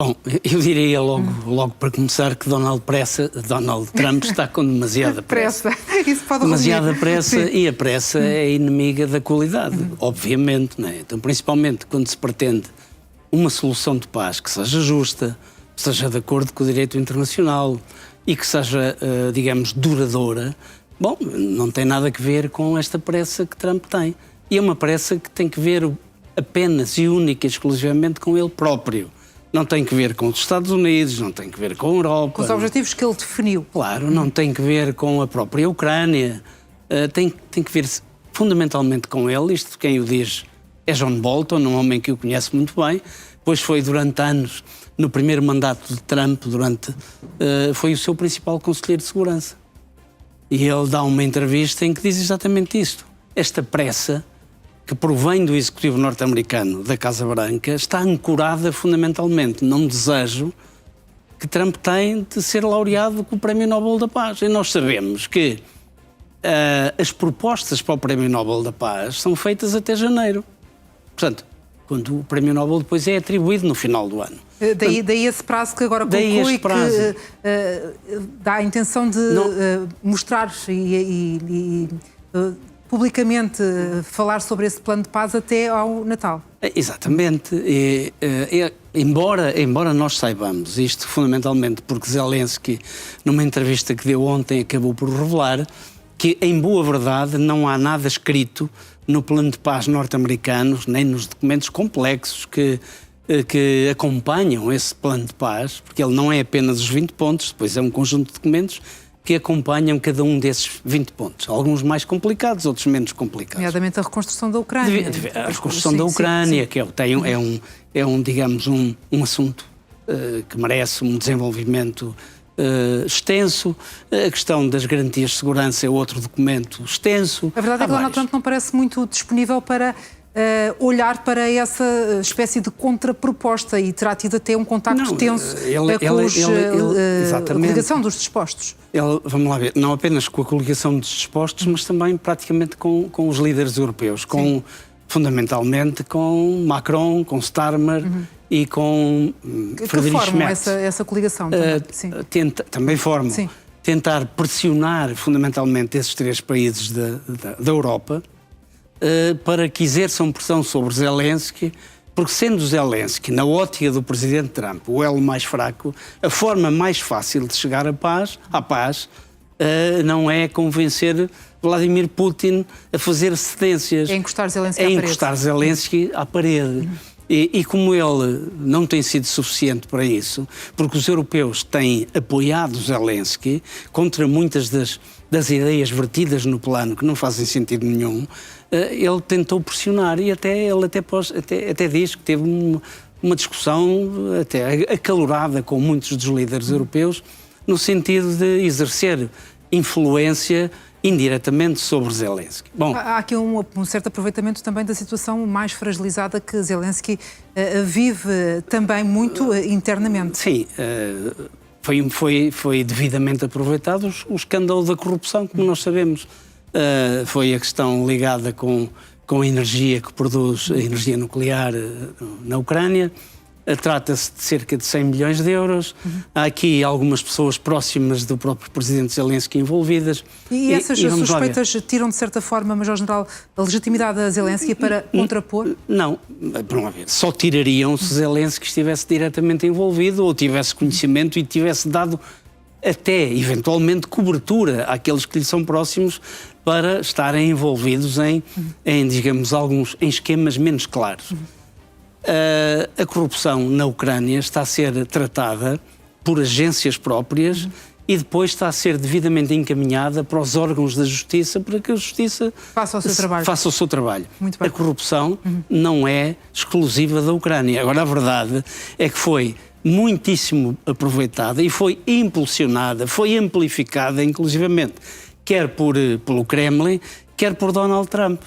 Bom, eu diria logo para começar que Donald Trump está com demasiada pressa. Isso pode demasiada pressa. Sim. E a pressa é inimiga da qualidade, obviamente, não é? Então, principalmente quando se pretende uma solução de paz que seja justa, que seja de acordo com o direito internacional e que seja, digamos, duradoura, bom, não tem nada a ver com esta pressa que Trump tem. E é uma pressa que tem que ver apenas e única e exclusivamente com ele próprio. Não tem que ver com os Estados Unidos, não tem que ver com a Europa. Com os objetivos que ele definiu. Claro, não tem que ver com a própria Ucrânia. Tem que ver fundamentalmente com ele. Isto quem o diz é John Bolton, um homem que o conhece muito bem. Pois foi durante anos, no primeiro mandato de Trump, foi o seu principal conselheiro de segurança. E ele dá uma entrevista em que diz exatamente isto. Esta pressa que provém do executivo norte-americano da Casa Branca está ancorada fundamentalmente num desejo que Trump tem de ser laureado com o Prémio Nobel da Paz. E nós sabemos que as propostas para o Prémio Nobel da Paz são feitas até janeiro. Portanto, quando o Prémio Nobel depois é atribuído no final do ano. Daí esse prazo que agora colocou e que dá a intenção de mostrar e publicamente falar sobre esse plano de paz até ao Natal. Exatamente. Embora nós saibamos isto fundamentalmente porque Zelensky, numa entrevista que deu ontem, acabou por revelar que, em boa verdade, não há nada escrito no plano de paz norte-americano, nem nos documentos complexos que acompanham esse plano de paz, porque ele não é apenas os 20 pontos, depois é um conjunto de documentos que acompanham cada um desses 20 pontos. Alguns mais complicados, outros menos complicados. Nomeadamente a reconstrução da Ucrânia. A reconstrução da Ucrânia, que digamos, um assunto que merece um desenvolvimento extenso. A questão das garantias de segurança é outro documento extenso. A verdade é que Donald Trump não parece muito disponível para olhar para essa espécie de contraproposta e terá tido até um contacto tenso com a coligação dos dispostos. Vamos lá ver, não apenas com a coligação dos dispostos, mas também praticamente com os líderes europeus, fundamentalmente com Macron, com Starmer e com Friedrich Merz. Essa coligação também? Também formam. Sim. Tentar pressionar fundamentalmente esses três países da Europa para que exerçam pressão sobre Zelensky, porque sendo Zelensky, na ótica do presidente Trump, o elo mais fraco, a forma mais fácil de chegar à paz não é convencer Vladimir Putin a fazer cedências. É encostar Zelensky à parede. É encostar Zelensky à parede. E como ele não tem sido suficiente para isso, porque os europeus têm apoiado Zelensky contra muitas das ideias vertidas no plano que não fazem sentido nenhum, ele tentou pressionar e ele até diz que teve uma discussão até acalorada com muitos dos líderes europeus no sentido de exercer influência indiretamente sobre Zelensky. Bom, há aqui um certo aproveitamento também da situação mais fragilizada que Zelensky vive também muito internamente. Sim, foi devidamente aproveitado o escândalo da corrupção, como nós sabemos. Foi a questão ligada com a energia que produz, a energia nuclear na Ucrânia. Trata-se de cerca de 100 milhões de euros. Há aqui algumas pessoas próximas do próprio presidente Zelensky envolvidas. E essas suspeitas tiram, de certa forma, Major-General, a legitimidade a Zelensky para contrapor? Não, vamos ver. Só tirariam se Zelensky estivesse diretamente envolvido ou tivesse conhecimento e tivesse dado até, eventualmente, cobertura àqueles que lhe são próximos para estarem envolvidos em digamos, em esquemas menos claros. A corrupção na Ucrânia está a ser tratada por agências próprias e depois está a ser devidamente encaminhada para os órgãos da Justiça para que a Justiça faça o seu trabalho. Muito bem. A corrupção não é exclusiva da Ucrânia. Agora, a verdade é que foi muitíssimo aproveitada e foi impulsionada, foi amplificada, inclusivamente, quer pelo Kremlin, quer por Donald Trump,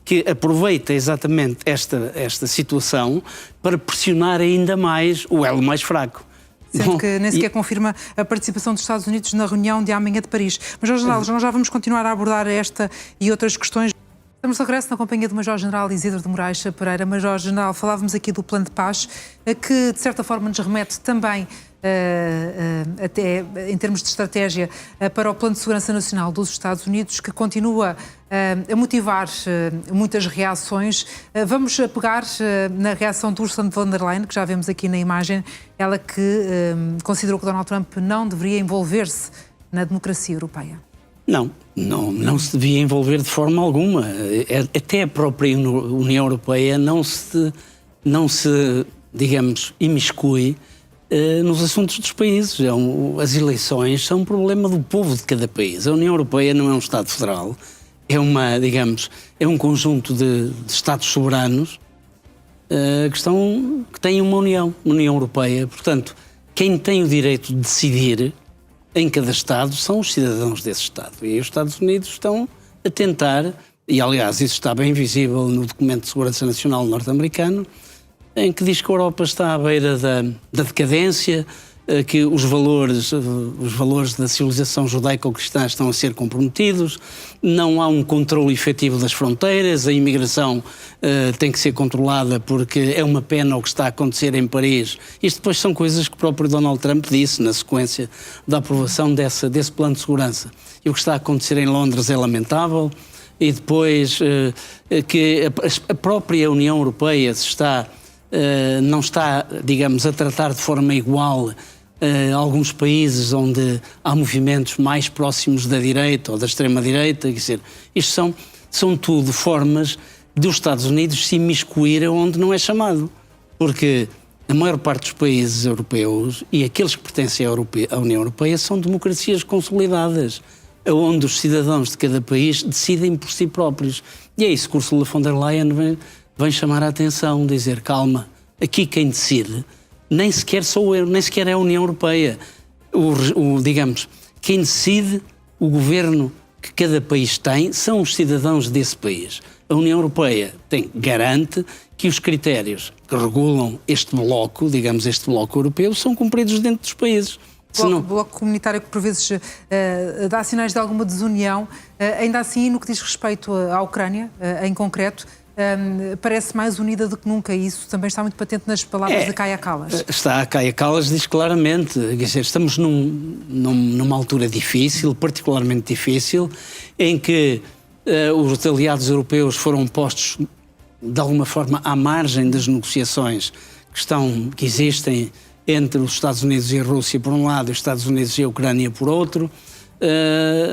que aproveita exatamente esta situação para pressionar ainda mais o elo mais fraco. Sendo que nem sequer confirma a participação dos Estados Unidos na reunião de amanhã de Paris. Mas, Jorge General, nós já vamos continuar a abordar esta e outras questões. Estamos de regresso na companhia do Major-General Isidro de Moraes Pereira. Major-General, falávamos aqui do plano de paz, que de certa forma nos remete também, até em termos de estratégia, para o Plano de Segurança Nacional dos Estados Unidos, que continua a motivar muitas reações. Vamos pegar na reação de Ursula von der Leyen, que já vemos aqui na imagem, ela que considerou que Donald Trump não deveria envolver-se na democracia europeia. Não se devia envolver de forma alguma. Até a própria União Europeia não se digamos, imiscui nos assuntos dos países. As eleições são um problema do povo de cada país. A União Europeia não é um Estado federal, é um conjunto de Estados soberanos que têm uma União Europeia. Portanto, quem tem o direito de decidir em cada Estado são os cidadãos desse Estado. E os Estados Unidos estão a tentar, e aliás isso está bem visível no documento de segurança nacional norte-americano, em que diz que a Europa está à beira da decadência, que os valores da civilização judaico-cristã estão a ser comprometidos, não há um controle efetivo das fronteiras, a imigração tem que ser controlada porque é uma pena o que está a acontecer em Paris. Isto depois são coisas que o próprio Donald Trump disse na sequência da aprovação desse plano de segurança. E o que está a acontecer em Londres é lamentável. E depois que a própria União Europeia não está, digamos, a tratar de forma igual alguns países onde há movimentos mais próximos da direita ou da extrema-direita. Quer dizer, isto são tudo formas dos Estados Unidos se imiscuir onde não é chamado. Porque a maior parte dos países europeus e aqueles que pertencem à União Europeia são democracias consolidadas, onde os cidadãos de cada país decidem por si próprios. E é isso que Ursula von der Leyen vem chamar a atenção, dizer, calma, aqui quem decide nem sequer sou eu, nem sequer é a União Europeia. Digamos, quem decide o governo que cada país tem são os cidadãos desse país. A União Europeia garante que os critérios que regulam este bloco, digamos, este bloco europeu, são cumpridos dentro dos países. O bloco comunitário que por vezes dá sinais de alguma desunião, ainda assim, no que diz respeito à Ucrânia, em concreto, parece mais unida do que nunca. Isso também está muito patente nas palavras de Kaja Kallas. A Kaja Kallas diz claramente, quer dizer, estamos numa altura difícil, particularmente difícil, em que os aliados europeus foram postos de alguma forma à margem das negociações que existem entre os Estados Unidos e a Rússia por um lado e os Estados Unidos e a Ucrânia por outro,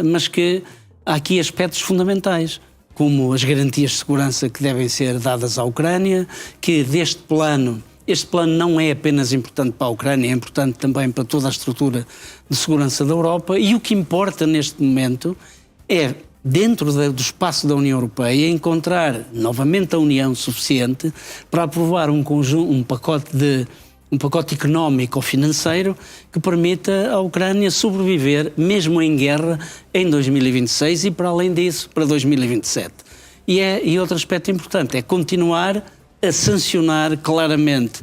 mas que há aqui aspectos fundamentais, como as garantias de segurança que devem ser dadas à Ucrânia, que este plano não é apenas importante para a Ucrânia, é importante também para toda a estrutura de segurança da Europa, e o que importa neste momento é, dentro do espaço da União Europeia, encontrar novamente a união suficiente para aprovar um pacote económico ou financeiro que permita à Ucrânia sobreviver, mesmo em guerra, em 2026 e, para além disso, para 2027. E outro aspecto importante é continuar a sancionar claramente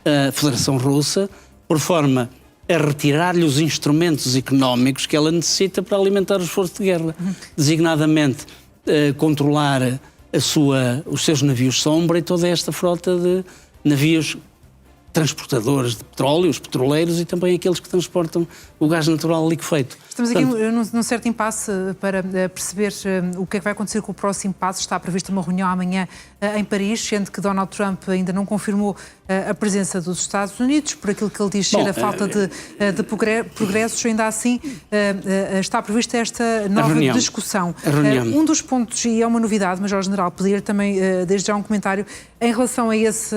a Federação Russa, por forma a retirar-lhe os instrumentos económicos que ela necessita para alimentar o esforço de guerra. Designadamente, controlar os seus navios sombra e toda esta frota de navios transportadores de petróleo, os petroleiros e também aqueles que transportam o gás natural liquefeito. Estamos aqui num certo impasse para perceber o que é que vai acontecer com o próximo passo. Está prevista uma reunião amanhã em Paris, sendo que Donald Trump ainda não confirmou a presença dos Estados Unidos, por aquilo que ele diz ser a falta de progressos. Ainda assim, está prevista esta nova discussão. Um dos pontos, e é uma novidade, Major-General, pedir também desde já um comentário em relação a esse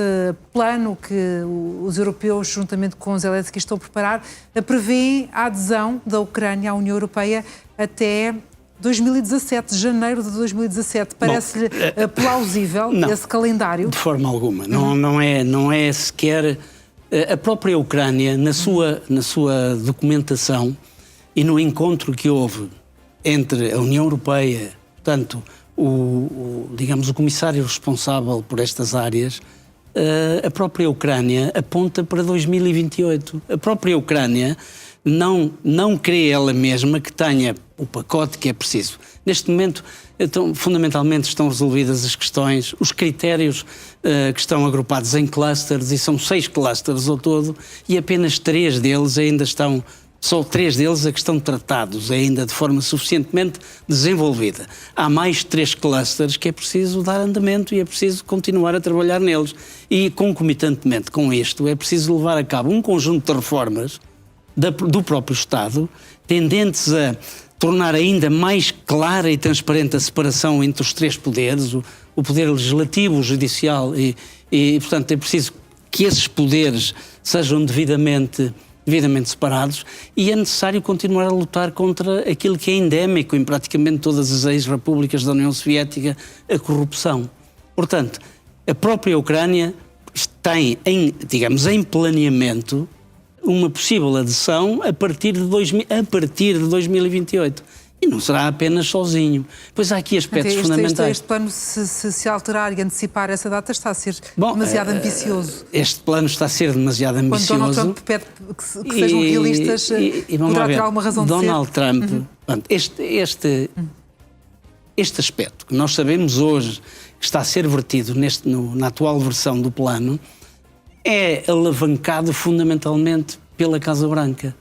plano que os europeus, juntamente com os Zelensky, estão a preparar, prevê a adesão da Ucrânia à União Europeia até 2017, janeiro de 2017. Parece-lhe plausível esse calendário? De forma alguma. Não é sequer... A própria Ucrânia, na sua documentação e no encontro que houve entre a União Europeia, portanto, digamos, o comissário responsável por estas áreas, a própria Ucrânia aponta para 2028. A própria Ucrânia não crê ela mesma que tenha o pacote que é preciso. Neste momento, fundamentalmente, estão resolvidas as questões, os critérios que estão agrupados em clusters, e são 6 clusters ao todo, e apenas 3 deles ainda estão, só 3 deles a que estão tratados ainda de forma suficientemente desenvolvida. Há mais 3 clusters que é preciso dar andamento e é preciso continuar a trabalhar neles. E, concomitantemente com isto, é preciso levar a cabo um conjunto de reformas do próprio Estado, tendentes a tornar ainda mais clara e transparente a separação entre os 3 poderes, o poder legislativo, o judicial e, portanto, é preciso que esses poderes sejam devidamente separados, e é necessário continuar a lutar contra aquilo que é endémico em praticamente todas as ex-repúblicas da União Soviética, a corrupção. Portanto, a própria Ucrânia tem, em planeamento, uma possível adesão a partir de 2028. E não será apenas sozinho. Pois há aqui aspectos fundamentais. Este plano, se alterar e antecipar essa data, está a ser demasiado ambicioso. Este plano está a ser demasiado ambicioso. Quando Donald Trump pede que sejam realistas, poderá ter alguma razão de ser. Donald Trump, este aspecto que nós sabemos hoje que está a ser vertido na atual versão do plano, é alavancado fundamentalmente pela Casa Branca,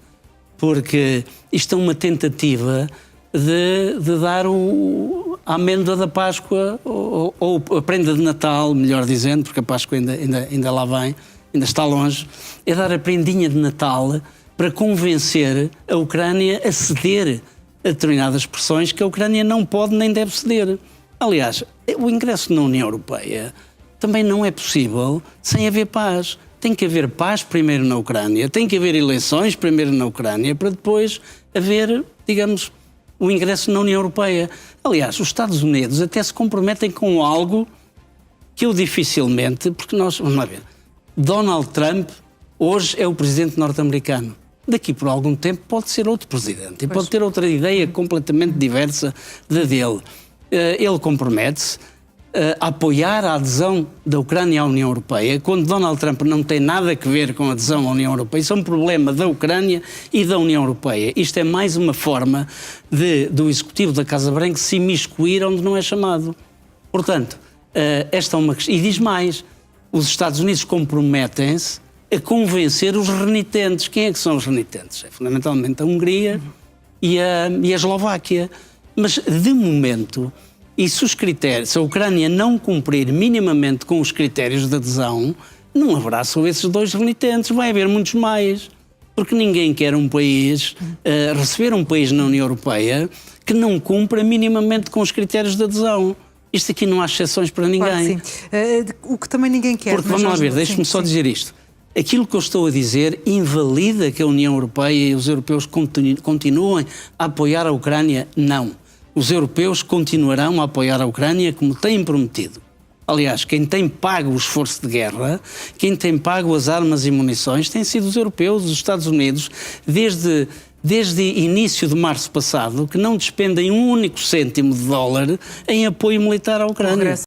porque isto é uma tentativa de dar a amêndoa da Páscoa, ou a prenda de Natal, melhor dizendo, porque a Páscoa ainda lá vem, ainda está longe, é dar a prendinha de Natal para convencer a Ucrânia a ceder a determinadas pressões que a Ucrânia não pode nem deve ceder. Aliás, o ingresso na União Europeia também não é possível sem haver paz. Tem que haver paz primeiro na Ucrânia, tem que haver eleições primeiro na Ucrânia, para depois haver, digamos, o ingresso na União Europeia. Aliás, os Estados Unidos até se comprometem com algo que eu dificilmente, porque vamos lá ver, Donald Trump hoje é o presidente norte-americano. Daqui por algum tempo pode ser outro presidente e pode ter outra ideia completamente diversa da dele. Ele compromete-se a apoiar a adesão da Ucrânia à União Europeia, quando Donald Trump não tem nada a ver com a adesão à União Europeia. Isso é um problema da Ucrânia e da União Europeia. Isto é mais uma forma do Executivo da Casa Branca se imiscuir onde não é chamado. Portanto, esta é uma questão. E diz mais, os Estados Unidos comprometem-se a convencer os renitentes. Quem é que são os renitentes? É fundamentalmente a Hungria e a Eslováquia. Mas, de momento, e se a Ucrânia não cumprir minimamente com os critérios de adesão, não haverá só esses 2 renitentes, vai haver muitos mais. Porque ninguém quer receber um país na União Europeia que não cumpra minimamente com os critérios de adesão. Isto aqui não há exceções para ninguém. Claro, sim. O que também ninguém quer. Porque, vamos lá ver, deixe-me só dizer isto. Aquilo que eu estou a dizer invalida que a União Europeia e os europeus continuem a apoiar a Ucrânia? Não. Os europeus continuarão a apoiar a Ucrânia como têm prometido. Aliás, quem tem pago o esforço de guerra, quem tem pago as armas e munições, têm sido os europeus, os Estados Unidos, desde início de março passado, que não despendem um único cêntimo de dólar em apoio militar à Ucrânia.